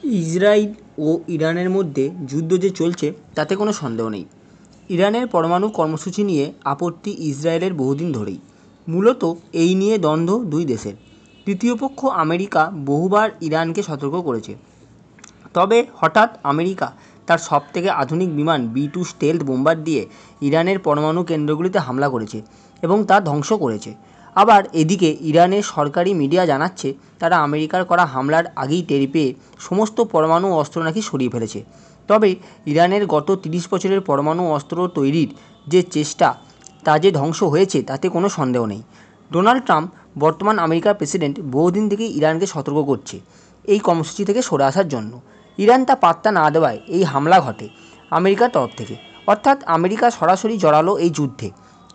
Israel ও ইরানের মধ্যে যুদ্ধ যে চলছে তাতে কোনো সন্দেহ নেই। ইরানের পরমাণু কর্মসূচি নিয়ে আপত্তি ইসরায়েলের বহুদিন ধরেই। মূলত এই নিয়ে দ্বন্দ্ব দুই দেশের। তৃতীয় পক্ষ আমেরিকা বহুবার ইরানকে সতর্ক করেছে। তবে হঠাৎ আমেরিকা তার সবথেকে আধুনিক বিমান B-2 স্টেলথ বোম্বার দিয়ে ইরানের পরমাণু কেন্দ্রগুলিতে হামলা করেছে এবং তা ধ্বংস করেছে। আবার এদিকে ইরানের সরকারি মিডিয়া জানাচ্ছে তারা আমেরিকার করা হামলার আগেই টের পেয়ে সমস্ত পরমাণু অস্ত্র নাকি সরিয়ে ফেলেছে। তবে ইরানের গত 30 বছরের পরমাণু অস্ত্র তৈরির যে চেষ্টা তা যে ধ্বংস হয়েছে তাতে কোনো সন্দেহ নেই। ডোনাল্ড ট্রাম্প, বর্তমান আমেরিকার প্রেসিডেন্ট, বহুদিন থেকেই ইরানকে সতর্ক করছে এই কর্মসূচি থেকে সরে আসার জন্য। ইরান তা পাত্তা না দেওয়ায় এই হামলা ঘটে আমেরিকার তরফ থেকে, অর্থাৎ আমেরিকা সরাসরি জড়ালো এই যুদ্ধে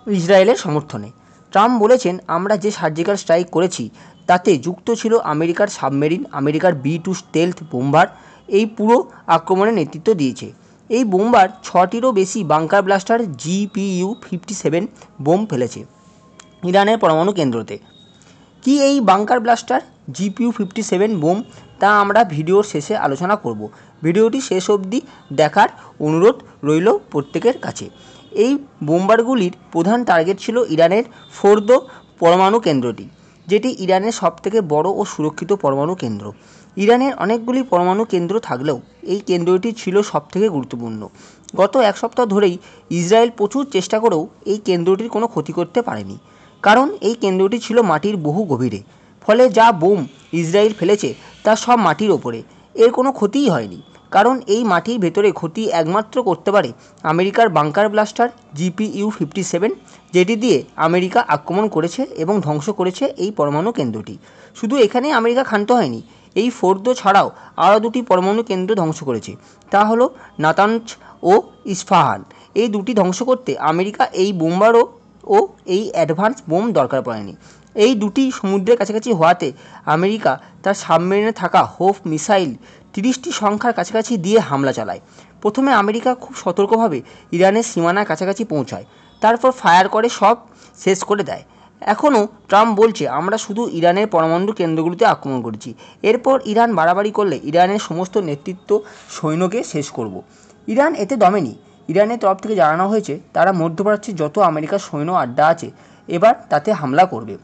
ইসরায়েলের সমর্থনে। ট্রাম্প বলেছেন, আমরা যে সার্জিক্যাল স্ট্রাইক করেছি তাতে যুক্ত ছিল আমেরিকার সাবমেরিন, আমেরিকার B-2 স্টেলথ বোম্বার এই পুরো আক্রমণের নেতৃত্ব দিয়েছে। এই বোম্বার 6টিরও বেশি বাংকার ব্লাস্টার GPU-57 বোম ফেলেছে ইরানের পরমাণু কেন্দ্রতে। কি এই বাংকার ব্লাস্টার GPU-57 বোম তা আমরা ভিডিওর শেষে আলোচনা করব। ভিডিওটি শেষ অবধি দেখার অনুরোধ রইল প্রত্যেকের কাছে। এই বোম্বারগুলির প্রধান টার্গেট ছিল ইরানের ফোর্দো পরমাণু কেন্দ্রটি, যেটি ইরানের সবথেকে বড় ও সুরক্ষিত পরমাণু কেন্দ্র। ইরানের অনেকগুলি পরমাণু কেন্দ্র থাকলেও এই কেন্দ্রটি ছিল সবথেকে গুরুত্বপূর্ণ। গত এক সপ্তাহ ধরেই ইসরায়েল প্রচুর চেষ্টা করেও এই কেন্দ্রটির কোনো ক্ষতি করতে পারেনি, কারণ এই কেন্দ্রটি ছিল মাটির বহু গভীরে। ফলে যা বোম ইসরায়েল ফেলেছে তা সব মাটির ওপরে, এর কোনো ক্ষতিই হয়নি। কারণ এই মাটির ভেতরে ক্ষতি একমাত্র করতে পারে আমেরিকার বাংকার ব্লাস্টার GPU-57, যেটি দিয়ে আমেরিকা আক্রমণ করেছে এবং ধ্বংস করেছে এই পরমাণু কেন্দ্রটি। শুধু এখানেই আমেরিকা ক্ষান্ত হয়নি, এই ফোর্দো ছাড়াও আরও দুটি পরমাণু কেন্দ্র ধ্বংস করেছে, তা হলো নাতানজ ও ইস্পাহান। এই দুটি ধ্বংস করতে আমেরিকা এই বোম্বারও ও এই অ্যাডভান্স বোম দরকার পড়েনি। এই দুটি সমুদ্রের কাছাকাছি হওয়াতে আমেরিকা তার সাবমেরিনে থাকা হোপ মিসাইল 30টি সংখ্যার কাছাকাছি দিয়ে হামলা চালায়। প্রথমে আমেরিকা খুব সতর্কভাবে ইরানের সীমানার কাছাকাছি পৌঁছায়, তারপর ফায়ার করে সব শেষ করে দেয়। এখনও ট্রাম্প বলছে, আমরা শুধু ইরানের পরমাণু কেন্দ্রগুলিতে আক্রমণ করেছি, এরপর ইরান বাড়াবাড়ি করলে ইরানের সমস্ত নেতৃত্ব সৈন্যকে শেষ করব। ইরান এতে দমেনি। ইরানের তরফ থেকে জানানো হয়েছে তারা মধ্যপ্রাচ্যে যত আমেরিকার সৈন্য আড্ডা আছে এবার তাতে হামলা করবে।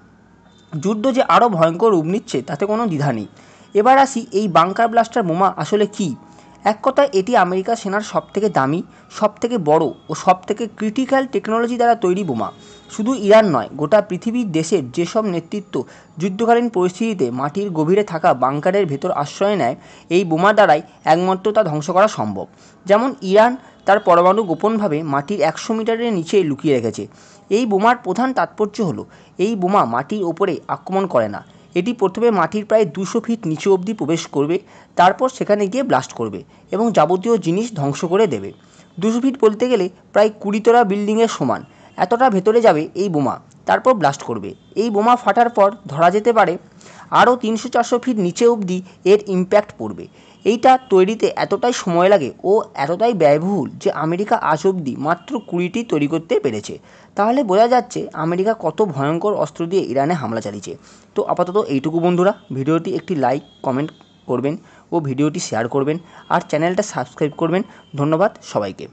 যুদ্ধ যে আরও ভয়ঙ্কর রূপ নিচ্ছে তাতে কোনো দ্বিধা নেই। এবার আসি এই বাংকার ব্লাস্টার বোমা আসলে কী। এক কথায় এটি আমেরিকা সেনার সবথেকে দামি, সবথেকে বড় ও সবথেকে ক্রিটিক্যাল টেকনোলজি দ্বারা তৈরি বোমা। শুধু ইরান নয়, গোটা পৃথিবীর দেশের যেসব নেতৃত্ব যুদ্ধকালীন পরিস্থিতিতে মাটির গভীরে থাকা বাংকারের ভেতর আশ্রয় নেয়, এই বোমা দ্বারাই একমাত্র তা ধ্বংস করা সম্ভব। যেমন ইরান তার পরমাণু গোপনভাবে মাটির 100 মিটারের নিচে লুকিয়ে রেখেছে। এই বোমার প্রধান তাৎপর্য হলো এই বোমা মাটির ওপরে আক্রমণ করে না। এটি প্রথমে মাটির প্রায় 200 ফিট নিচে অবধি প্রবেশ করবে, তারপর সেখানে গিয়ে ব্লাস্ট করবে এবং যাবতীয় জিনিস ধ্বংস করে দেবে। 200 ফিট বলতে গেলে প্রায় 20 তলা বিল্ডিংয়ের সমান। এতটা ভেতরে যাবে এই বোমা, তারপর ব্লাস্ট করবে। এই বোমা ফাটার পর ধরা যেতে পারে আরও 300-400 ফিট নিচে অবধি এর ইম্প্যাক্ট পড়বে। এইটা তৈরিতে এতটাই সময় লাগে ও এতটাই ব্যয়বহুল যে আমেরিকা আজ অবধি মাত্র 20টি তৈরি করতে পেরেছে। তাহলে বোঝা যাচ্ছে আমেরিকা কত ভয়ঙ্কর অস্ত্র দিয়ে ইরানে হামলা চালিয়েছে। তো আপাতত এইটুকু বন্ধুরা, ভিডিওটি একটি লাইক কমেন্ট করবেন ও ভিডিওটি শেয়ার করবেন আর চ্যানেলটা সাবস্ক্রাইব করবেন। ধন্যবাদ সবাইকে।